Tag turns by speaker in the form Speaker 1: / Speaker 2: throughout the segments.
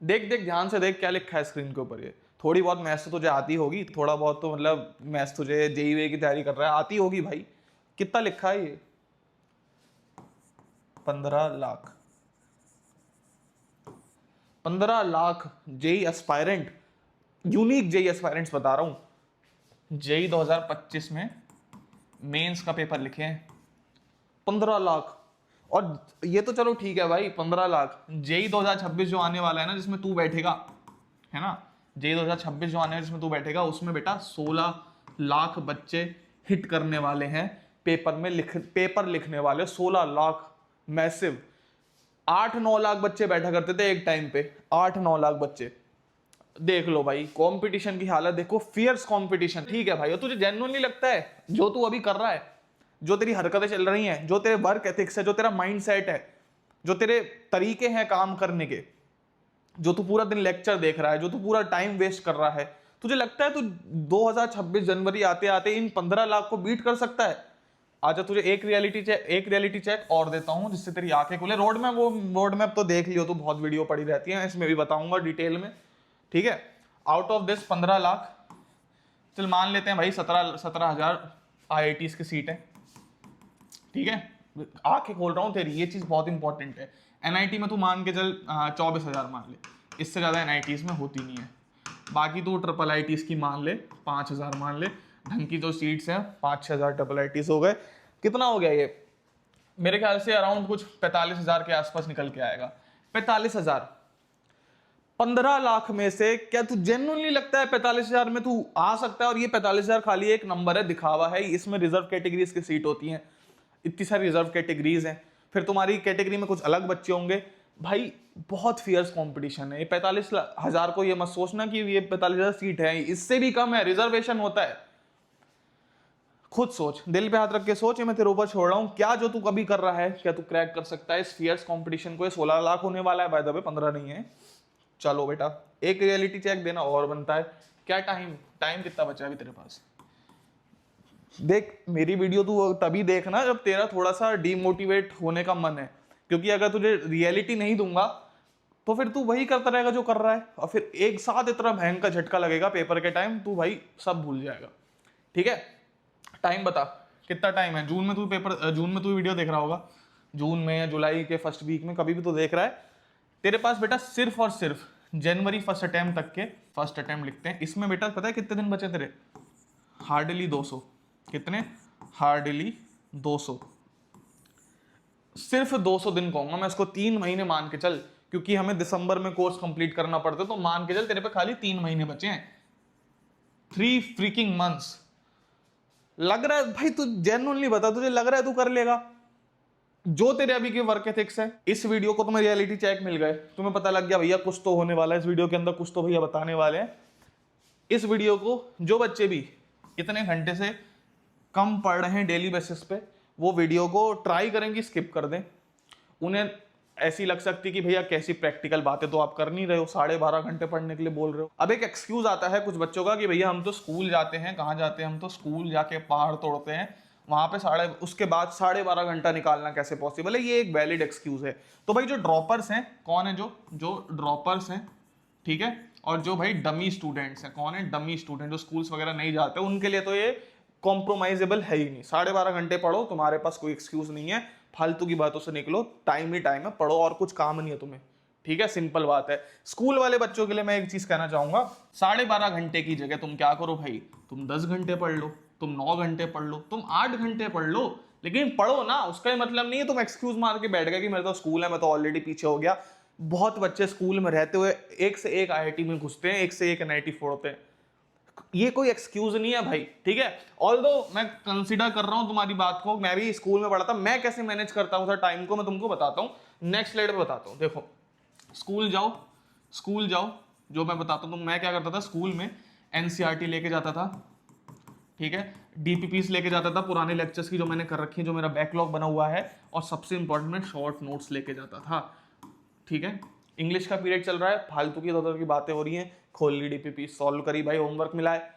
Speaker 1: देख देख ध्यान से देख क्या लिखा है स्क्रीन के ऊपर। ये थोड़ी बहुत मैथ्स तो तुझे आती होगी, थोड़ा बहुत तो मतलब मैथ्स तुझे जेईई की तैयारी कर रहा है, आती होगी भाई। कितना लिखा है ये? 15 lakh. 15 lakh JEE aspirant, unique JEE aspirants बता रहा हूं, जेई 2025 में मेंस का पेपर लिखे हैं 15 लाख। और ये तो चलो ठीक है भाई 15 लाख, जेई 2026 जो आने वाला है ना, जिसमें तू बैठेगा, है ना, जेई 2026 जो आने वाला है जिसमें तू बैठेगा, उसमें बेटा 16 लाख बच्चे हिट करने वाले हैं पेपर में, पेपर लिखने वाले 16 लाख, मैसिव। 8-9 लाख बच्चे बैठा करते थे एक टाइम पे, 8-9 लाख बच्चे। देख लो भाई कंपटीशन की हालत देखो, फियर्स कंपटीशन। ठीक है भाई, और तुझे जेन्युइनली लगता है जो तू अभी कर रहा है, जो तेरी हरकतें चल रही हैं, जो तेरे वर्क एथिक्स है, जो तेरा माइंडसेट है, जो तेरे तरीके हैं काम करने के, जो तू पूरा दिन लेक्चर देख रहा है, जो तू पूरा टाइम वेस्ट कर रहा है, तुझे लगता है तू 2026 जनवरी आते आते इन 15 लाख को बीट कर सकता है? आजा तुझे एक रियलिटी चेक और देता हूं जिससे तेरी आंखें खुले। रोड मैप तो देख लियो, तू बहुत वीडियो पड़ी रहती है, इसमें भी बताऊंगा डिटेल में, ठीक है। आउट ऑफ दिस 15 लाख, चल मान लेते हैं भाई 17,000 IITs की सीट है, ठीक है। आंखें खोल रहा हूं तेरी, ये चीज बहुत इंपॉर्टेंट है। NIT में तू मान के चल 24,000 मान ले, इससे ज्यादा NITs में होती नहीं है। बाकी तू IIITs की मान ले 5,000 मान ले, ढंग की जो सीट्स हैं 5-6 हजार IIITs हो गए। कितना हो गया ये? मेरे ख्याल से अराउंड कुछ 45,000 के आसपास निकल के आएगा। 45,000 15 लाख में से, क्या तू जेन्युइनली लगता है 45,000 में तू आ सकता है? और ये 45,000 खाली एक नंबर है, दिखावा है, इसमें रिजर्व कैटेगरीज की सीट होती हैं, इतनी सारी रिजर्व कैटेगरीज हैं, फिर तुम्हारी कैटेगरी में कुछ अलग बच्चे होंगे भाई। बहुत फियर्स कंपटीशन है। ये 45,000 को ये मत सोचना कि ये 45,000 सीट है, इससे भी कम है, रिजर्वेशन होता है। खुद सोच, दिल पे हाथ रख के सोच, ये मैं तेरे ऊपर छोड़ रहा हूं। क्या जो तू कभी कर रहा है, क्या तू क्रैक कर सकता है इस फियर्स कंपटीशन को? ये 16 लाख होने वाला है बाय द वे, 15 नहीं है। चलो बेटा एक रियलिटी चेक देना और बनता है। क्या टाइम कितना बचा है अभी तेरे पास? देख मेरी वीडियो तू तभी देखना जब तेरा थोड़ा सा डीमोटिवेट होने का मन है, क्योंकि अगर तुझे रियलिटी नहीं दूंगा तो फिर तू वही करता रहेगा जो कर रहा है, और फिर एक साथ इतना भयंकर झटका लगेगा पेपर के टाइम, तू भाई सब भूल जाएगा। ठीक है, टाइम बता कितना टाइम है? जून में तू वीडियो देख रहा होगा, जून में या जुलाई के फर्स्ट वीक में, कभी भी तो देख रहा है। तेरे पास बेटा सिर्फ और सिर्फ जनवरी फर्स्ट अटेम्प्ट तक के फर्स्ट अटेम्प्ट लिखते हैं। इसमें बेटा पता है कितने दिन बचे तेरे? हार्डली 200। कितने? हार्डली 200। सिर्फ 200 दिन कहूंगा मैं इसको, 3 महीने मान के चल, क्योंकि हमें दिसंबर में कोर्स कंप्लीट करना पड़ता है, तो मान के चल तेरे पे खाली 3 महीने बचे हैं। 3 फ्रीकिंग मंथ्स। लग रहा है भाई, तू जेन्युइनली बता, तुझे लग रहा है तू कर लेगा? जो तेरे अभी के वर्क एथिक्स है, इस वीडियो को तुम्हें रियलिटी चेक मिल गए, तुम्हें पता लग गया भैया कुछ तो होने वाला है इस वीडियो के अंदर, कुछ तो भैया बताने वाले हैं। इस वीडियो को जो बच्चे भी इतने घंटे से कम पढ़ रहे हैं डेली बेसिस पे, वो वीडियो को ट्राई करेंगे स्किप कर दें। उन्हें ऐसी लग सकती कि भैया कैसी प्रैक्टिकल बातें तो आप कर नहीं रहे हो, 12.5 घंटे पढ़ने के लिए बोल रहे हो। अब एक एक्सक्यूज आता है कुछ बच्चों का कि भैया हम तो स्कूल जाते हैं, कहाँ जाते हैं हम तो स्कूल जाके पहाड़ तोड़ते हैं, वहां पे उसके बाद 12.5 घंटा निकालना कैसे पॉसिबल है? ये एक वैलिड एक्सक्यूज है। तो भाई जो ड्रॉपर्स हैं, कौन है जो ड्रॉपर्स हैं, ठीक है, और जो भाई डमी स्टूडेंट्स हैं, कौन है? डमी स्टूडेंट, जो स्कूल्स वगैरह नहीं जाते, उनके लिए तो ये कॉम्प्रोमाइजेबल है ही नहीं। 12.5 घंटे पढ़ो, तुम्हारे पास कोई एक्सक्यूज नहीं है, फालतू की बातों से निकलो, टाइम ही टाइम है, पढ़ो, और कुछ काम नहीं है तुम्हें। ठीक है, सिंपल बात है। स्कूल वाले बच्चों के लिए मैं एक चीज कहना चाहूंगा, 12.5 घंटे की जगह तुम क्या करो भाई, तुम 10 घंटे पढ़ लो, तुम 9 घंटे पढ़ लो, तुम 8 घंटे पढ़ लो, लेकिन पढ़ो ना। उसका ही मतलब नहीं है तुम एक्सक्यूज मार के बैठ गए कि मेरा तो स्कूल है, मैं तो ऑलरेडी पीछे हो गया। बहुत बच्चे स्कूल में रहते हुए एक से एक IIT में घुसते हैं, एक से एक NIT फोड़ते हैं। ये कोई एक्सक्यूज नहीं है भाई, ठीक है। ऑल्दो मैं कंसीडर कर रहा हूं तुम्हारी बात को, मैं भी स्कूल में पढ़ा था, मैं कैसे मैनेज करता हूं टाइम को मैं तुमको बताता हूं, नेक्स्ट स्लाइड पे बताता हूं। देखो, स्कूल जाओ, जो मैं बताता हूं, तो मैं क्या करता था स्कूल में, NCERT लेके जाता था, ठीक है, DPPs लेके जाता था, पुराने लेक्चर्स की जो मैंने कर रखी है, जो मेरा बैकलॉग बना हुआ है, और सबसे इंपॉर्टेंट मैं शॉर्ट नोट्स लेके जाता था, ठीक है। इंग्लिश का पीरियड चल रहा है, फालतू की इधर की बातें हो रही हैं, खोल ली DPP, सॉल्व करी भाई, होमवर्क मिला है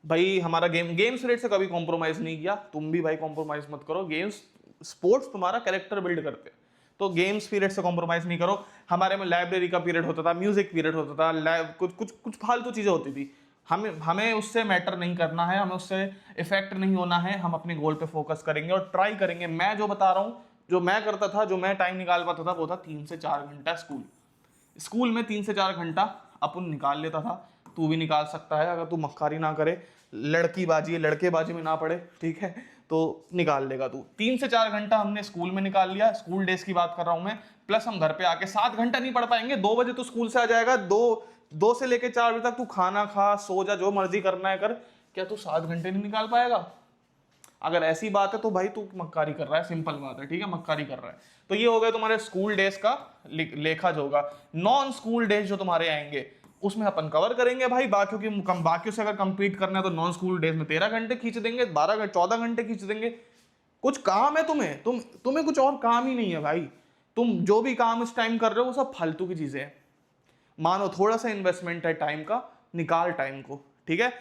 Speaker 1: भाई। हमारा गेम्स रेट से कभी कॉम्प्रोमाइज नहीं किया, तुम भी भाई कॉम्प्रोमाइज मत करो। गेम्स स्पोर्ट्स तुम्हारा कैरेक्टर बिल्ड करते हैं, तो गेम्स पीरियड से कॉम्प्रोमाइज नहीं करो। हमारे में लाइब्रेरी का पीरियड होता था, म्यूजिक पीरियड होता था, कुछ फालतू चीजें होती थी। हमें उससे मैटर नहीं करना है, हमें उससे इफेक्ट नहीं होना है, हम अपने गोल पे फोकस करेंगे और ट्राई करेंगे। मैं जो बता रहा हूँ, जो मैं करता था, जो मैं टाइम निकाल पाता था, वो था 3 से 4 घंटा स्कूल में 3 से 4 घंटा अपन निकाल लेता था। तू भी निकाल सकता है अगर तू मक्कारी ना करे, लड़की बाजी लड़के बाजी में ना पड़े, ठीक है, तो निकाल लेगा तू। 3 से 4 घंटा हमने स्कूल में निकाल लिया, स्कूल डेज की बात कर रहा हूं मैं। प्लस हम घर पे आके 7 घंटा नहीं पढ़ पाएंगे। 2 बजे तू स्कूल से आ जाएगा, 2 से लेके 4 बजे तक तू खाना खा, सो जा, जो मर्जी करना है कर। क्या तू 7 घंटे नहीं निकाल पाएगा? अगर ऐसी बात है तो भाई तू मक्कारी कर रहा है, सिंपल बात है, ठीक है, मक्कारी कर रहा है। तो ये हो गया तुम्हारे स्कूल डेज का लेखा जोगा। नॉन स्कूल डेज जो तुम्हारे आएंगे उसमें अपन कवर करेंगे भाई। बाकियों से अगर कंपीट करना है तो नॉन स्कूल डेज में 13 घंटे खींच देंगे, 14 घंटे खींच देंगे। कुछ काम है तुम्हें कुछ और काम ही नहीं है भाई। तुम जो भी काम इस टाइम कर रहे हो वो सब फालतू की चीजें हैं। मानो थोड़ा सा इन्वेस्टमेंट है टाइम का, निकाल टाइम को, ठीक है।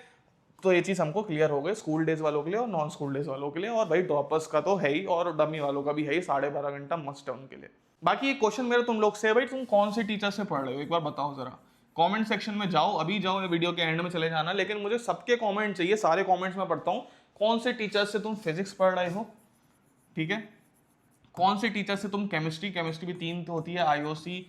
Speaker 1: तो ये चीज हमको क्लियर हो गई स्कूल डेज वालों के लिए और नॉन स्कूल डेज वालों के लिए। और भाई ड्रॉपर्स का तो है ही और डमी वालों का भी है ही, 12.5 घंटा मस्ट है उनके लिए। बाकी एक क्वेश्चन मेरा तुम लोग से है भाई, तुम कौन से टीचर से पढ़ रहे हो, एक बार बताओ जरा। कमेंट सेक्शन में जाओ, अभी जाओ, ये वीडियो के एंड में चले जाना, लेकिन मुझे सबके कमेंट चाहिए, सारे कमेंट्स में पढ़ता हूँ। कौन से टीचर से तुम फिजिक्स पढ़ रहे हो, ठीक है, कौन से टीचर से तुम केमिस्ट्री भी 3 तो होती है, IOC,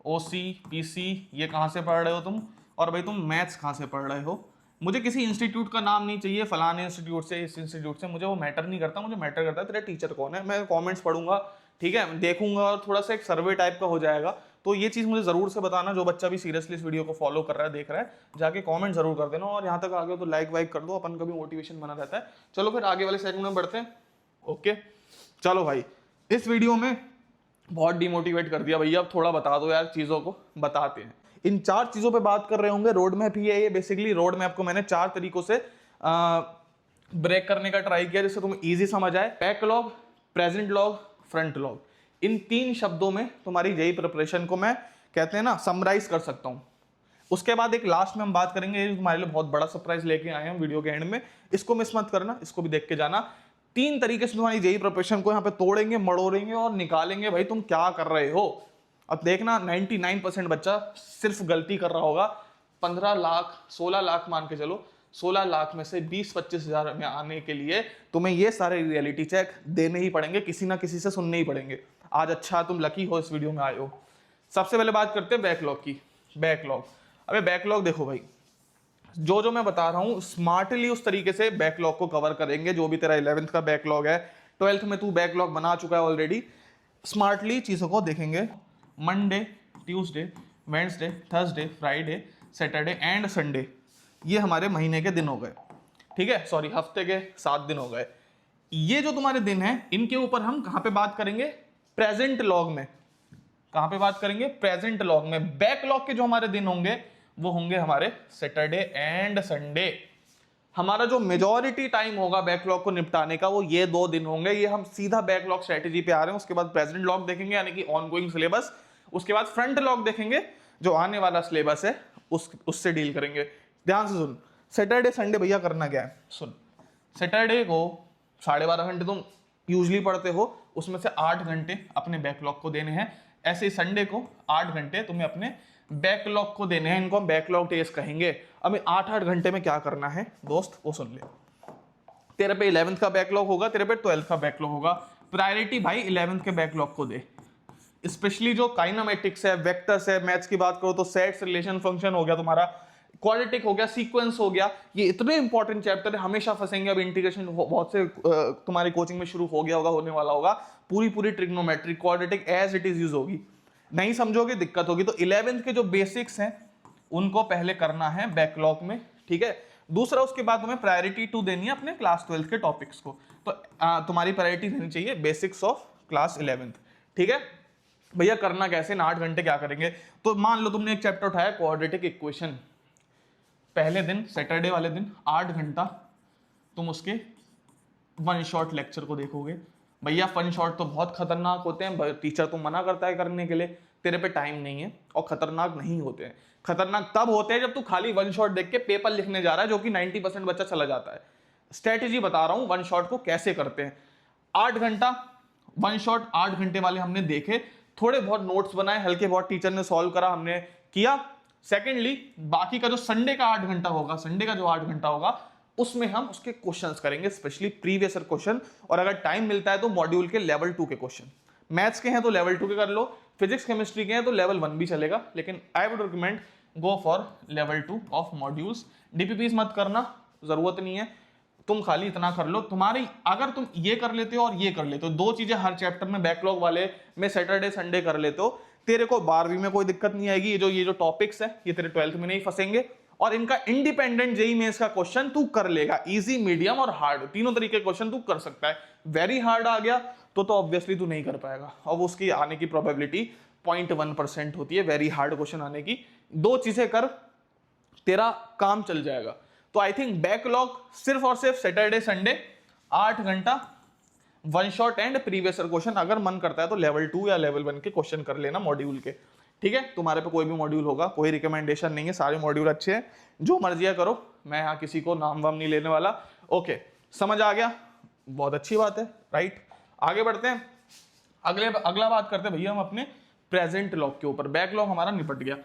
Speaker 1: OC, PC, ये कहाँ से पढ़ रहे हो तुम, और भाई तुम मैथ्स कहाँ से पढ़ रहे हो। मुझे किसी इंस्टीट्यूट का नाम नहीं चाहिए, फलाने इंस्टीट्यूट से, इस इंस्टीट्यूट से, मुझे वो मैटर नहीं करता। मुझे मैटर करता है तेरा टीचर कौन है। मैं कमेंट्स पढ़ूंगा, ठीक है, देखूंगा और थोड़ा सा एक सर्वे टाइप का हो जाएगा। तो ये चीज़ मुझे ज़रूर से बताना। जो बच्चा भी सीरियसली इस वीडियो को फॉलो कर रहा है, देख रहा है, जाके कमेंट जरूर कर देना। और यहाँ तक आ गए तो लाइक वाइक कर दो, अपन का भी मोटिवेशन बना रहता है। चलो फिर आगे वाले सेगमेंट में बढ़ते हैं। ओके चलो भाई, इस वीडियो में बहुत डिमोटिवेट कर दिया भैया, अब थोड़ा बता दो यार, चीज़ों को बताते हैं। इन 4 चीज़ों पे बात कर रहे होंगे। रोड मैप ही है ये, बेसिकली रोड मैप को मैंने 4 तरीकों से ब्रेक करने का ट्राई किया जिससे तुम्हें इजी समझ आए। Backlog, present log, front log, इन 3 शब्दों में तुम्हारी जेईई प्रिपरेशन को मैं, कहते हैं ना, समराइज कर सकता हूँ। उसके बाद एक लास्ट में हम बात करेंगे, ये तुम्हारे लिए बहुत बड़ा सरप्राइज लेके आए हैं वीडियो के एंड में, इसको मिस मत करना, इसको भी देख के जाना। 3 तरीके से तुम्हारी जेईई प्रिपरेशन को यहाँ पे तोड़ेंगे, मड़ोड़ेंगे और निकालेंगे भाई तुम क्या कर रहे हो। अब देखना 99% बच्चा सिर्फ गलती कर रहा होगा। 15 लाख 16 लाख मान के चलो, 16 लाख में से 20-25 हज़ार में आने के लिए तुम्हें ये सारे रियलिटी चेक देने ही पड़ेंगे, किसी ना किसी से सुनने ही पड़ेंगे। आज अच्छा तुम लकी हो, इस वीडियो में आए हो। सबसे पहले बात करते हैं बैकलॉग की। बैकलॉग, अबे बैकलॉग देखो भाई, जो मैं बता रहा हूँ स्मार्टली उस तरीके से बैकलॉग को कवर करेंगे। जो भी तेरा 11th का बैकलॉग है, 12th में तू बैकलॉग बना चुका है ऑलरेडी, स्मार्टली चीज़ों को देखेंगे। Monday, Tuesday, Wednesday, Thursday, Friday, Saturday and Sunday, ये हमारे महीने के दिन हो गए, ठीक है, सॉरी हफ्ते के 7 दिन हो गए। ये जो तुम्हारे दिन हैं, इनके ऊपर हम कहाँ पे बात करेंगे, प्रेजेंट लॉग में। कहाँ पे बात करेंगे, प्रेजेंट लॉग में। बैकलॉग के जो हमारे दिन होंगे वो होंगे हमारे सैटरडे एंड संडे। हमारा जो मेजॉरिटी टाइम होगा बैकलॉग को निपटाने का वो ये 2 दिन होंगे। ये हम सीधा बैकलॉग स्ट्रेटेजी पे आ रहे हैं। उसके बाद प्रेजेंट लॉग देखेंगे, यानी कि ऑनगोइंग सिलेबस। उसके बाद फ्रंट लॉग देखेंगे, जो आने वाला सिलेबस है उससे डील करेंगे। ध्यान से सुन, सैटरडे संडे भैया करना क्या है, सुन। सैटरडे को 12.5 घंटे तुम यूजली पढ़ते हो, उसमें से 8 घंटे अपने बैकलॉग को देने हैं। ऐसे ही संडे को 8 घंटे तुम्हें अपने बैकलॉग को देने हैं। इनको हम बैकलॉग डेज कहेंगे। अब 8-8 घंटे में क्या करना है दोस्त, वो सुन ले। तेरे पे 11th का बैकलॉग होगा, तेरे पे 12th का बैकलॉग होगा। प्रायोरिटी भाई 11th के बैकलॉग को दे। स्पेशली जो काइनेमेटिक्स है, वेक्टर्स है, मैथ्स की बात करो तो सेट्स, रिलेशन, फंक्शन हो गया तुम्हारा, क्वाड्रेटिक हो गया, सीक्वेंस हो गया। ये इतने इंपॉर्टेंट चैप्टर है, हमेशा फंसेंगे। अब इंटीग्रेशन बहुत से तुम्हारी कोचिंग में शुरू हो गया होगा, होने वाला होगा। पूरी trigonometry, quadratic as it is use होगी। नहीं समझोगे दिक्कत होगी। तो 11th के जो बेसिक्स हैं उनको पहले करना है बैकलॉग में, ठीक है। दूसरा, उसके बाद तुम्हें प्रायोरिटी 2 देनी है अपने क्लास 12th के टॉपिक्स को। तो तुम्हारी प्रायोरिटी देनी चाहिए बेसिक्स ऑफ क्लास 11th, ठीक है। भैया करना कैसे, 8 घंटे क्या करेंगे। तो मान लो तुमने एक चैप्टर उठाया क्वाड्रेटिक इक्वेशन, पहले दिन सैटरडे वाले दिन 8 घंटा तुम उसके 1 शॉट लेक्चर को देखोगे। भैया 1 शॉट तो बहुत खतरनाक होते हैं, टीचर तो मना करता है करने के लिए, तेरे पे टाइम नहीं है। और खतरनाक नहीं होते हैं, खतरनाक तब होते हैं जब तू खाली 1 शॉट देख के पेपर लिखने जा रहा है, जो कि 90% बच्चा चला जाता है। स्ट्रेटेजी बता रहा हूं 1 शॉट को कैसे करते हैं। 8 घंटा वन शॉट 8 घंटे वाले हमने देखे, थोड़े बहुत नोट्स बनाए, हल्के बहुत टीचर ने सॉल्व करा, हमने किया। सेकेंडली बाकी का जो संडे का 8 घंटा होगा, संडे का जो 8 घंटा होगा उसमें हम उसके क्वेश्चंस करेंगे, स्पेशली प्रीवियस ईयर क्वेश्चन, और अगर टाइम मिलता है तो मॉड्यूल के लेवल 2 के क्वेश्चन। मैथ्स के हैं तो लेवल 2 के कर लो, फिजिक्स केमिस्ट्री के हैं तो लेवल 1 भी चलेगा, लेकिन I would recommend go for level 2 of modules. DPPs मत करना, जरूरत नहीं है, तुम खाली इतना कर लो। तुम्हारी अगर तुम ये कर लेते हो और ये कर लेते हो, दो चीजें हर चैप्टर में बैकलॉग वाले में सैटरडे संडे कर लेते हो, तेरे को 12वीं में कोई दिक्कत नहीं आएगी। ये जो टॉपिक्स है ये तेरे 12th में नहीं फंसेंगे, और इनका इंडिपेंडेंट जेईई मेंस का क्वेश्चन तू कर लेगा। इजी, मीडियम और हार्ड तीनों तरीके क्वेश्चन तू कर सकता है। वेरी हार्ड आ गया तो ऑब्वियसली तू नहीं कर पाएगा, और उसकी आने की प्रोबेबिलिटी 0.1% होती है वेरी हार्ड क्वेश्चन आने की। दो चीजें कर, तेरा काम चल जाएगा। तो आई थिंक बैकलॉग सिर्फ और सिर्फ सैटरडे संडे 8 घंटा one shot and previous year question. अगर मन करता है तो लेवल 2 या लेवल 1 के क्वेश्चन कर लेना मॉड्यूल के, ठीक है। तुम्हारे पे कोई भी मॉड्यूल होगा, कोई रिकमेंडेशन नहीं है, सारे मॉड्यूल अच्छे हैं, जो मर्जी है करो, मैं यहाँ किसी को नाम वाम नहीं लेने वाला। ओके, समझ आ गया, बहुत अच्छी बात है, राइट। आगे बढ़ते हैं, अगला बात करते हैं भैया हम अपने प्रेजेंट लॉग के ऊपर। बैकलॉग हमारा निपट गया।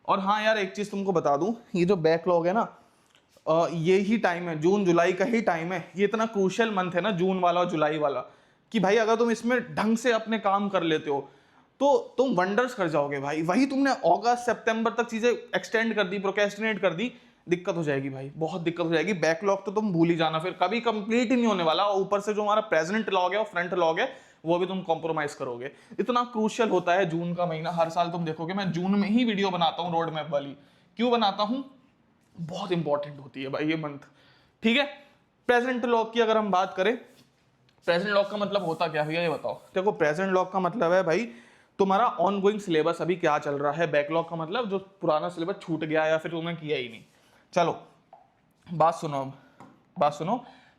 Speaker 1: और हाँ यार, एक चीज तुमको बता दूं, ये जो बैकलॉग है ना, ये ही टाइम है, जून जुलाई का ही टाइम है, ये इतना क्रूशियल मंथ है ना जून वाला और जुलाई वाला, कि भाई अगर तुम इसमें ढंग से अपने काम कर लेते हो तो तुम वंडर्स कर जाओगे भाई। वही तुमने अगस्त सितंबर तक चीजें एक्सटेंड कर दी, प्रोक्रेस्टिनेट कर दी, दिक्कत हो जाएगी भाई, बहुत दिक्कत हो जाएगी। बैकलॉग तो तुम भूल ही जाना, फिर कभी कंप्लीट ही नहीं होने वाला। ऊपर से जो हमारा प्रेजेंट लॉग है और फ्रंट लॉग है वो भी तुम कॉम्प्रोमाइज करोगे। इतना क्रूशियल होता है जून का महीना। हर साल तुम देखोगे मैं जून में ही वीडियो बनाता हूँ रोड मैप वाली। क्यों बनाता हूँ? बहुत इंपॉर्टेंट होती है भाई ये मंथ, ठीक है। प्रेजेंट लॉग की अगर हम बात करें, प्रेजेंट लॉग का मतलब होता क्या भैया ये बताओ। देखो, प्रेजेंट लॉग का मतलब है भाई तुम्हारा ऑन गोइंग सिलेबस अभी क्या चल रहा है। बैकलॉग का मतलब जो पुराना सिलेबस छूट गया या फिर तुमने किया ही नहीं। चलो बात सुनो।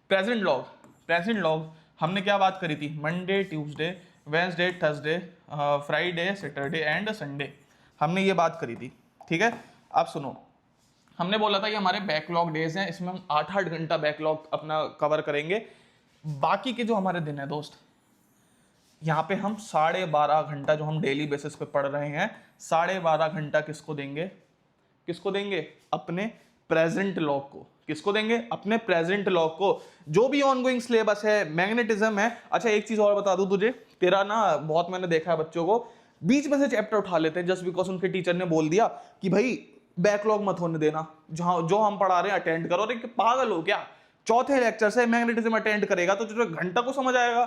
Speaker 1: प्रेजेंट लॉग हमने क्या बात करी थी? Monday, Tuesday, Wednesday, Thursday, Friday, Saturday and Sunday, हमने ये बात करी थी, ठीक है। अब सुनो, हमने बोला था ये हमारे बैकलॉग डेज हैं, इसमें हम 8-8 घंटा बैकलॉग अपना कवर करेंगे। बाकी के जो हमारे दिन है दोस्त, यहाँ पे हम 12.5 घंटा जो हम डेली बेसिस पे पढ़ रहे हैं, 12.5 घंटा किसको देंगे? अपने प्रेजेंट लॉग को। किसको देंगे? अपने प्रेजेंट लॉग को। जो भी ऑनगोइंग सिलेबस है, मैग्नेटिज्म है। अच्छा एक चीज और बता दूं तुझे, तेरा ना बहुत मैंने देखा है बच्चों को बीच में से चैप्टर उठा लेते हैं जस्ट बिकॉज उनके टीचर ने बोल दिया कि भाई बैकलॉग मत होने देना, जहां जो हम पढ़ा रहे हैं अटेंड करो। अरे पागल हो क्या? चौथे लेक्चर से मैग्नेटिज्म अटेंड करेगा तो तुझे घंटा को समझ आएगा?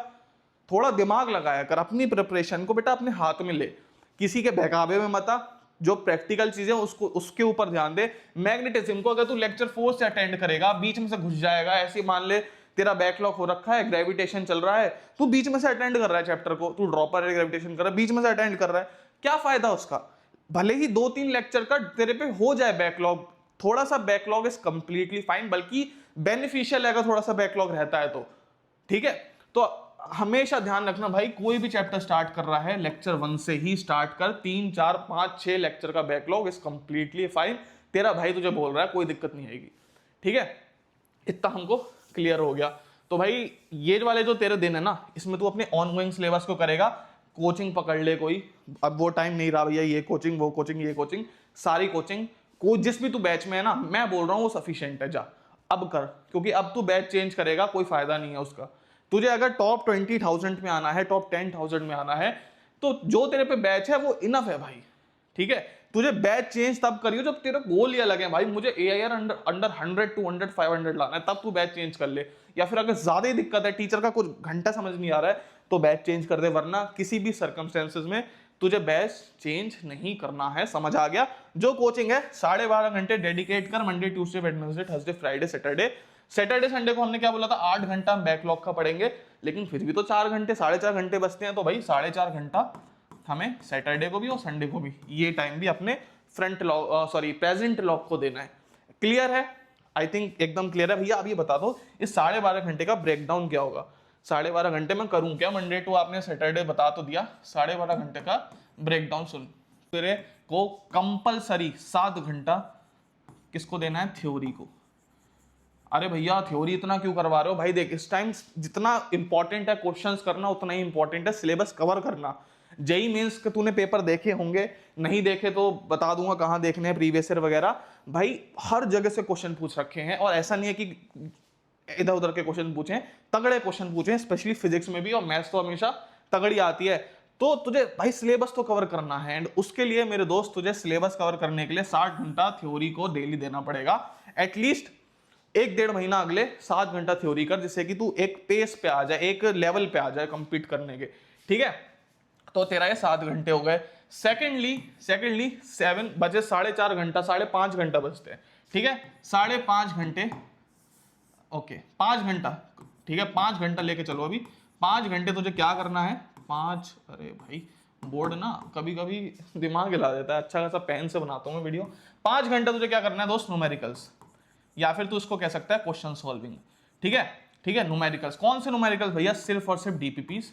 Speaker 1: थोड़ा दिमाग लगाया कर, अपनी प्रिपरेशन को बेटा अपने हाथ में ले, किसी के बहकावे में मत आ। जो प्रैक्टिकल चीजें उसको उसके ऊपर ध्यान दे। मैग्नेटिज्म को अगर तू लेक्चर 4 से अटेंड करेगा, बीच में से घुस जाएगा, ऐसे मान ले तेरा बैकलॉग हो रखा है, ग्रेविटेशन चल रहा है, तू बीच में से अटेंड कर रहा है चैप्टर को, तू ड्रॉपर है, ग्रेविटेशन कर रहा है, बीच में से अटेंड कर रहा है, क्या फायदा उसका? भले ही 2-3 लेक्चर का तेरे पे हो जाए बैकलॉग, थोड़ा सा बैकलॉग इज कंप्लीटली फाइन, बल्कि बेनिफिशियल है अगर थोड़ा सा बैकलॉग रहता है तो, ठीक है। तो हमेशा ध्यान रखना भाई, कोई भी चैप्टर स्टार्ट कर रहा है लेक्चर 1 से ही स्टार्ट कर। 3, 4, 5, 6 लेक्चर का बैकलॉग इज कंप्लीटली फाइन। तेरा भाई तुझे बोल रहा है, कोई दिक्कत नहीं आएगी, ठीक है। इतना हमको क्लियर हो गया। तो भाई ये वाले जो तेरे दिन है ना, इसमें तू अपने ऑनगोइंग सिलेबस को करेगा। कोचिंग पकड़ ले कोई, अब वो टाइम नहीं रहा भैया ये कोचिंग वो कोचिंग ये कोचिंग, सारी कोचिंग को जिस भी तू बैच में है ना, मैं बोल रहा हूँ वो सफिशिएंट है, जा अब कर। क्योंकि अब तू बैच चेंज करेगा कोई फायदा नहीं है उसका। तुझे अगर टॉप 20,000 में आना है, टॉप 10,000 में आना है, तो जो तेरे पे बैच है वो इनफ है भाई, ठीक है। तुझे बैच चेंज तब करियो जब तेरे गोल ये लगे भाई मुझे AIR अंडर 100, 200, 500 लाना है, तब तू बैच चेंज कर ले। या फिर अगर ज्यादा ही दिक्कत है, टीचर का कुछ घंटा समझ नहीं आ रहा है, तो बैच चेंज कर दे, वरना किसी भी सर्कमस्टेंसेस में तुझे बैच चेंज नहीं करना है। समझ आ गया? जो कोचिंग है 12.5 घंटे डेडिकेट कर, Monday, Tuesday, Wednesday, Thursday, Friday, Saturday Sunday को हमने क्या बोला था? 8 घंटा हम बैकलॉग का पढ़ेंगे, लेकिन फिर भी तो 4 घंटे 4.5 घंटे बचते हैं। तो भाई 4.5 घंटा हमें सैटरडे को भी और संडे को भी ये टाइम भी अपने प्रेजेंट लॉग को देना है। क्लियर है? आई थिंक एकदम क्लियर है भैया। अब ये बता दो इस 12.5 घंटे का ब्रेकडाउन क्या होगा? 12.5 घंटे में करूं क्या? मंडे टू आपने सैटरडे बता तो दिया, 12.5 घंटे का ब्रेकडाउन सुन। तेरे को कंपलसरी 7 घंटा किसको देना है? थ्योरी को। अरे भैया थ्योरी इतना क्यों करवा रहे हो भाई? देख इस टाइम जितना इंपॉर्टेंट है क्वेश्चंस करना उतना ही इंपॉर्टेंट है सिलेबस कवर करना। जेई मेंस के तूने पेपर देखे होंगे, नहीं देखे तो बता दूंगा कहाँ देखने हैं, प्रीवियस ईयर वगैरह। भाई हर जगह से क्वेश्चन पूछ रखे हैं, और ऐसा नहीं है कि इधर उधर के क्वेश्चन पूछे, तगड़े क्वेश्चन पूछे, स्पेशली फिजिक्स में भी, और मैथ्स तो हमेशा तगड़ी आती है। तो तुझे भाई सिलेबस तो कवर करना है, एंड उसके लिए मेरे दोस्त तुझे सिलेबस कवर करने के लिए 60 घंटा थ्योरी को डेली देना पड़ेगा। एटलीस्ट 1-1.5 महीना अगले 7 घंटा थ्योरी कर, जिससे कि तू एक पेस पे आ जाए, एक लेवल पे आ जाए कंपीट करने के। ठीक है, तो तेरा ये 7 घंटे हो गए। सेकेंडली 7 बजे 4.5 घंटा, 5.5 घंटा बचते हैं। ठीक है, 5.5 घंटे, ओके 5 घंटा, ठीक है 5 घंटा लेके चलो। अभी 5 घंटे तुझे क्या करना है? 5, अरे भाई बोर्ड ना कभी कभी दिमाग हिला देता है, अच्छा खासा पेन से बनाता हूँ मैं वीडियो। 5 घंटा तुझे क्या करना है दोस्त? न्यूमेरिकल्स, या फिर तू इसको कह सकता है क्वेश्चन सॉल्विंग। ठीक है, ठीक है, न्यूमेरिकल्स। कौन से न्यूमेरिकल्स भैया? सिर्फ और सिर्फ डीपीपीस,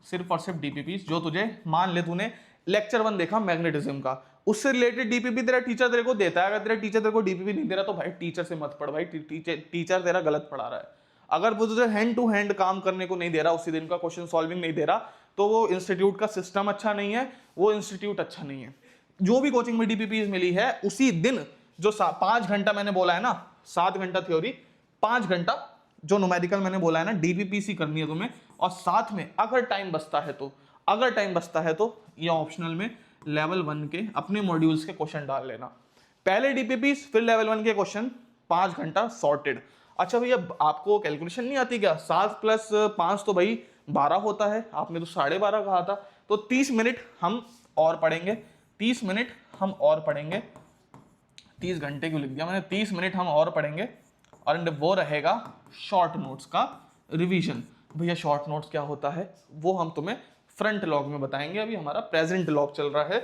Speaker 1: सिर्फ और सिर्फ डीपीपीस। जो तुझे, मान ले तूने लेक्चर 1 देखा मैग्नेटिज्म का, उससे रिलेटेड डीपीपी तेरा टीचर तेरे को देता है। अगर तेरा टीचर तेरे को डीपीपी नहीं दे रहा तो भाई टीचर से मत पढ़ भाई, टीचर तेरा गलत पढ़ा रहा है। अगर वो तुझे हैंड टू हैंड काम करने को नहीं दे रहा, उसी दिन का क्वेश्चन सॉल्विंग नहीं दे रहा, तो वो इंस्टीट्यूट का सिस्टम अच्छा नहीं है, वो इंस्टीट्यूट अच्छा नहीं है। जो भी कोचिंग में डीपीपी मिली है उसी दिन, जो 5 घंटा मैंने बोला है ना, 7 घंटा थ्योरी, 5 घंटा जो न्यूमेरिकल मैंने बोला है ना, डीपीपीसी करनी है तुम्हें। और साथ में अगर टाइम बचता है तो ये ऑप्शनल में लेवल 1 के अपने मॉड्यूल्स के क्वेश्चन डाल लेना। पहले डीपीपी फिर लेवल 1 के क्वेश्चन, 5 घंटा सॉर्टेड। अच्छा भैया आपको कैलकुलेशन नहीं आती क्या? 7 + 5 तो भाई 12 होता है, आपने तो 12.5 कहा था। तो 30 मिनट हम और पढ़ेंगे, 30 मिनट हम और पढ़ेंगे, 30 घंटे क्यों लिख दिया मैंने, 30 मिनट हम और पढ़ेंगे, और वो रहेगा शॉर्ट नोट्स का रिवीजन। भैया शॉर्ट नोट्स क्या होता है वो हम तुम्हें फ्रंट लॉग में बताएंगे। अभी हमारा प्रेजेंट लॉग चल रहा है,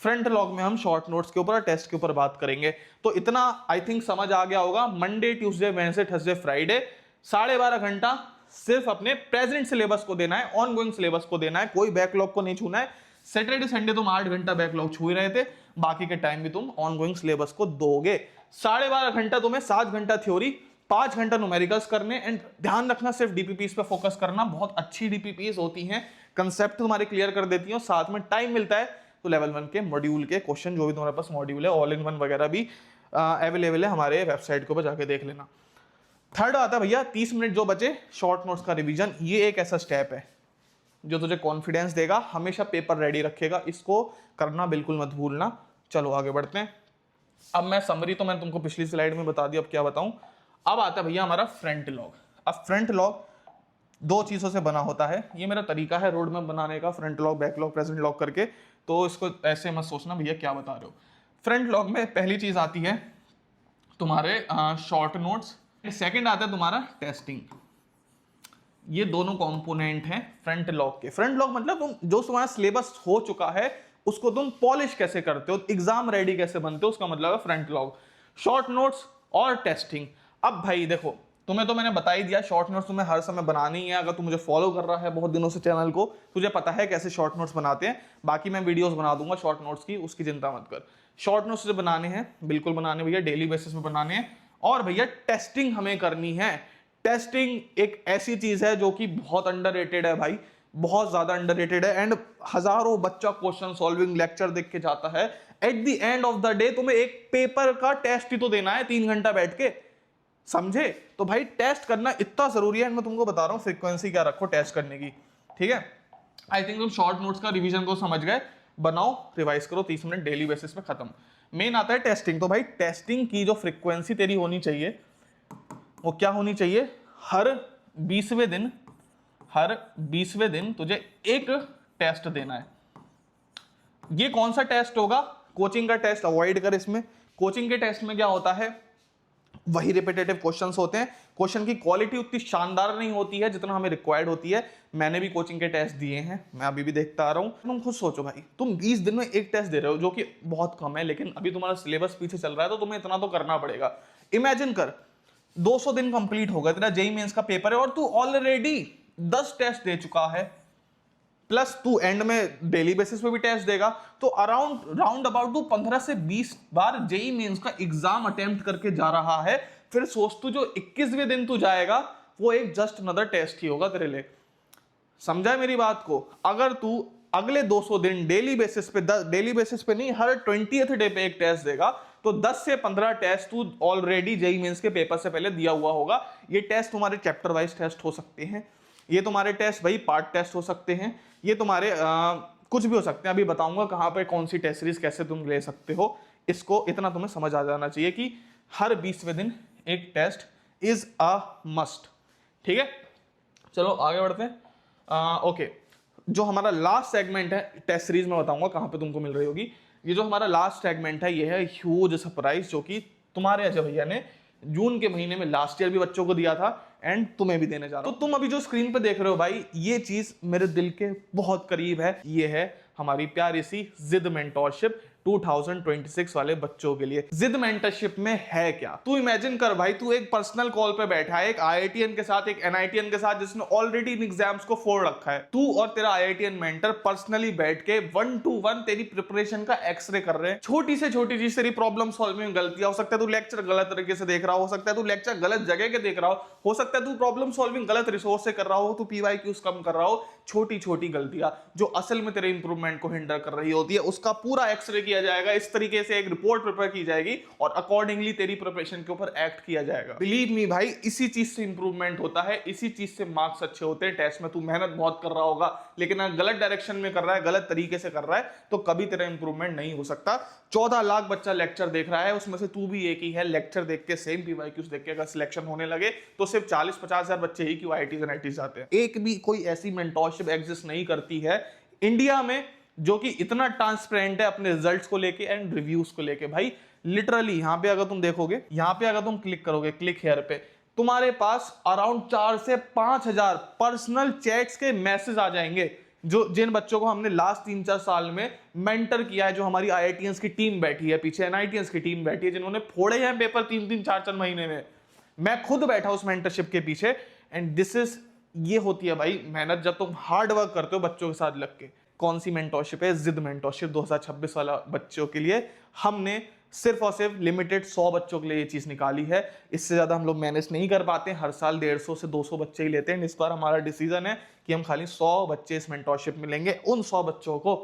Speaker 1: फ्रंट लॉग में हम शॉर्ट नोट्स के ऊपर, टेस्ट के ऊपर बात करेंगे। तो इतना आई थिंक समझ आ गया होगा। Monday, Tuesday, Wednesday, Thursday, Friday 12.5 घंटा सिर्फ अपने प्रेजेंट सिलेबस को देना है, ऑनगोइंग सिलेबस को देना है, कोई बैकलॉग को नहीं छूना है। सैटरडे संडे तुम 8 घंटा बैकलॉग छू ही रहे थे, बाकी के टाइम भी तुम ऑनगोइंग सिलेबस को दोगे। 12.5 घंटा तुम्हें, 7 घंटा थ्योरी, 5 घंटा न्यूमेरिकल्स करने। एंड ध्यान रखना सिर्फ डीपीपीस पे फोकस करना, बहुत अच्छी डीपीपीस होती हैं, कंसेप्ट तुम्हारे क्लियर कर देती हैं, साथ में टाइम मिलता है तो लेवल 1 के मॉड्यूल के क्वेश्चन, जो भी तुम्हारे पास मॉड्यूल है, ऑल इन वन वगैरह भी अवेलेबल है हमारे वेबसाइट के ऊपर, जाके देख लेना। थर्ड आता है भैया 30 मिनट जो बचे शॉर्ट नोट्स का रिवीजन। ये एक ऐसा स्टेप है जो तुझे कॉन्फिडेंस देगा, हमेशा पेपर रेडी रखेगा, इसको करना बिल्कुल मत भूलना। चलो आगे बढ़ते हैं। अब मैं समरी तो मैंने तुमको पिछली स्लाइड में बता दी, अब क्या बताऊं। अब आता है भैया हमारा फ्रंट लॉग। अब फ्रंट लॉग 2 चीजों से बना होता है, ये मेरा तरीका है रोड मैप बनाने का, front log, backlog, present log करके। तो इसको ऐसे मत सोचना भैया क्या बता रहे हो। फ्रंट लॉग में पहली चीज आती है तुम्हारे शॉर्ट नोट्स, सेकंड आता है तुम्हारा टेस्टिंग। ये दोनों कंपोनेंट हैं फ्रंट लॉग के। फ्रंट लॉग मतलब तुम जो तुम्हारा सिलेबस हो चुका है उसको तुम पॉलिश कैसे करते हो, एग्जाम रेडी कैसे बनते हो, उसका मतलब है फ्रंट लॉग। शॉर्ट नोट्स और टेस्टिंग। अब भाई देखो, तुम्हें तो मैंने बता ही दिया, शॉर्ट नोट्स तुम्हें हर समय बनानी है। अगर तू मुझे फॉलो कर रहा है बहुत दिनों से चैनल को, तुझे पता है कैसे शॉर्ट नोट्स बनाते हैं। बाकी मैं वीडियोस बना दूंगा शॉर्ट नोट्स की, उसकी चिंता मत कर। शॉर्ट नोट्स जो बनाने हैं बिल्कुल बनाने भैया, डेली बेसिस पे बनाने हैं। और भैया टेस्टिंग हमें करनी है। टेस्टिंग एक ऐसी चीज है जो कि बहुत अंडररेटेड है भाई, बहुत ज्यादा अंडररेटेड है। एंड हजारों बच्चा क्वेश्चन सॉल्विंग लेक्चर देख के जाता है, at the end of the day तुम्हें एक पेपर का टेस्ट ही तो देना है 3 घंटा बैठ के, समझे। तो भाई टेस्ट करना इतना जरूरी है। मैं तुमको बता रहा हूँ फ्रीक्वेंसी क्या रखो टेस्ट करने की, ठीक है। आई थिंक तुम शॉर्ट नोट्स का रिवीजन को समझ गए, बनाओ, रिवाइज करो, 30 मिनट डेली बेसिस पे खत्म। मेन आता है टेस्टिंग। तो भाई टेस्टिंग की जो फ्रीक्वेंसी तेरी होनी चाहिए वो क्या होनी चाहिए? हर 20वें दिन तुझे एक टेस्ट देना है। ये कौन सा टेस्ट होगा? कोचिंग का टेस्ट अवॉइड कर। इसमें कोचिंग के टेस्ट में क्या होता है, वही रिपीटेटिव क्वेश्चंस होते हैं, क्वेश्चन की क्वालिटी उतनी शानदार नहीं होती है जितना हमें रिक्वायर्ड होती है। मैंने भी कोचिंग के टेस्ट दिए हैं, मैं अभी भी देखता आ रहा हूं। तुम खुद सोचो भाई, तुम 20 दिन में एक टेस्ट दे रहे हो जो कि बहुत कम है, लेकिन अभी तुम्हारा सिलेबस पीछे चल रहा है तो तुम्हें इतना तो करना पड़ेगा। इमेजिन कर 200 दिन कंप्लीट हो गया, तेरा जेईई मेंस का पेपर है और तू ऑलरेडी 10 टेस्ट दे चुका है, प्लस तू एंड में डेली बेसिस पे भी टेस्ट देगा। तो राउंड अबाउट तू 15 से 20 बार जेईई मेंस का एग्जाम अटेम्प्ट करके जा रहा है, फिर सोच तू जो 21वें दिन तू जाएगा वो एक जस्ट अनदर टेस्ट ही होगा तेरे लिए। समझा है मेरी बात को? अगर तू अगले 200 दिन डेली बेसिस पे नहीं, हर 20th डे पे एक टेस्ट देगा तो 10 से 15 टेस्ट तू ऑलरेडी जेईई मेंस के पेपर से पहले दिया हुआ होगा। ये टेस्ट तुम्हारे चैप्टर वाइज टेस्ट हो सकते हैं, ये तुम्हारे टेस्ट भाई पार्ट टेस्ट हो सकते हैं, ये तुम्हारे कुछ भी हो सकते हैं। अभी बताऊंगा कहां पे कौन सी टेस्ट सीरीज कैसे तुम ले सकते हो। इसको इतना तुम्हें समझ आ जाना चाहिए कि हर 20वें दिन एक टेस्ट इज अ मस्ट। ठीक है, चलो आगे बढ़ते हैं। ओके, जो हमारा लास्ट सेगमेंट है टेस्ट सीरीज में बताऊंगा कहां पे तुमको मिल रही होगी। ये जो हमारा लास्ट सेगमेंट है ये है ह्यूज सरप्राइज, जो कि तुम्हारे अजय भैया ने जून के महीने में लास्ट ईयर भी बच्चों को दिया था एंड तुम्हें भी देने जा रहा हूं। तो तुम अभी जो स्क्रीन पे देख रहे हो भाई, ये चीज मेरे दिल के बहुत करीब है। ये है हमारी प्यारी सी जिद मेंटोरशिप 2026 वाले बच्चों के लिए। जिद मेंटरशिप में है क्या, तू इमेजिन कर भाई, तू एक पर्सनल कॉल पे बैठा है एक आईआईटीएन के साथ, एक एनआईटीएन के साथ जिसने ऑलरेडी इन एग्जाम्स को फोड़ रखा है। तू और तेरा आईआईटीएन मेंटर पर्सनली बैठ के 1-to-1 तेरी प्रिपरेशन का एक्सरे कर रहे हैं। छोटी से छोटी चीज, तेरी प्रॉब्लम सॉल्विंग में गलतियां, हो सकता है तू लेक्चर गलत तरीके से देख रहा हो सकता है तू लेक्चर गलत जगह के देख रहा हो सकता है तू प्रॉब्लम सॉल्विंग गलत रिसोर्स से कर रहा हो, तू पीवाईक्यूज कम कर रहा हो। छोटी छोटी गलतियां जो असल में तेरे इंप्रूवमेंट को हिंडर कर रही होती है, उसका पूरा एक्सरे किया जाएगा। इस तरीके से एक रिपोर्ट प्रिपेयर की जाएगी और अकॉर्डिंगली तेरी प्रिपरेशन के ऊपर एक्ट किया जाएगा। बिलीव मी भाई, इसी चीज से इंप्रूवमेंट होता है, इसी चीज से मार्क्स अच्छे होते हैं। टेस्ट में तू मेहनत बहुत कर रहा होगा, लेकिन अगर गलत डायरेक्शन में कर रहा है, गलत तरीके से कर रहा है, तो कभी तेरा इंप्रूवमेंट नहीं हो सकता। 14 लाख बच्चा लेक्चर देख रहा है, उसमें से तू भी एक ही है। लेक्चर देख के सेम पीवाईक्यूज देख के अगर सिलेक्शन होने लगे तो सिर्फ 40-50 हजार बच्चे ही क्यों आईआईटीज एनआईटीज जाते हैं। एक भी कोई ऐसी मेंटोरशिप एग्जिस्ट नहीं करती है इंडिया में जो कि इतना ट्रांसपेरेंट है अपने रिजल्ट्स को लेके एंड रिव्यूज को लेके। भाई लिटरली यहां पे अगर तुम देखोगे, यहां पे अगर तुम क्लिक करोगे, क्लिक हेयर पे, तुम्हारे पास अराउंड 4 से 5 हजार पर्सनल चैट्स के मैसेज आ जाएंगे, जो जिन बच्चों को हमने लास्ट 3-4 साल में मेंटर किया है, जो हमारी आईआईटीएंस की टीम बैठी है पीछे, एनआईटीएंस की टीम बैठी है, जिन्होंने फोड़े हैं पेपर 3-3, 4-4 महीने में। मैं खुद बैठा उस मेंटरशिप के पीछे एंड दिस इज, ये होती है भाई मेहनत जब तुम हार्ड वर्क करते हो बच्चों के साथ लग के। कौन सी मेंटरशिप है? जिद मेंटरशिप 2026 वाला बच्चों के लिए हमने सिर्फ और सिर्फ लिमिटेड 100 बच्चों के लिए ये चीज निकाली है। इससे ज्यादा हम लोग मैनेज नहीं कर पाते, हर साल 150 से 200 बच्चे ही लेते हैं। इस बार हमारा डिसीजन है कि हम खाली 100 बच्चे इस मेंटरशिप में लेंगे। उन 100 बच्चों को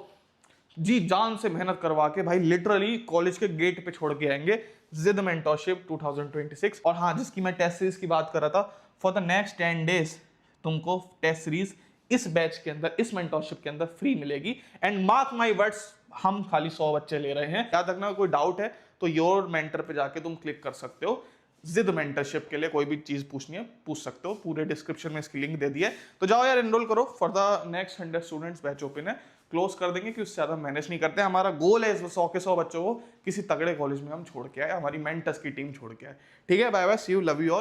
Speaker 1: जी जान से मेहनत करवा के भाई लिटरली कॉलेज के गेट पे छोड़ के आएंगे। जिद मेंटरशिप 2026। और हाँ, जिसकी मैं टेस्ट सीरीज की बात कर रहा था, फॉर द नेक्स्ट 10 डेज तुमको टेस्ट सीरीज इस बैच के अंदर, इस मेंटरशिप के अंदर फ्री मिलेगी। एंड मार्क माय वर्ड्स, हम खाली 100 बच्चे ले रहे हैं। याद रखना, कोई डाउट है तो योर मेंटर पे जाके तुम क्लिक कर सकते हो। जिद मेंटरशिप के लिए कोई भी चीज पूछनी है पूछ सकते हो, पूरे डिस्क्रिप्शन में इसकी लिंक दे दी है। तो जाओ यार, एनरोल करो। For the next 100 students batch open है, क्लोज कर देंगे कि उससे ज्यादा मैनेज नहीं करते। हमारा गोल है 100 के 100 बच्चों को किसी तगड़े कॉलेज में हम छोड़ के आए, हमारी मेंटर्स की टीम छोड़ के आए। ठीक है, bye bye, see you, love you all.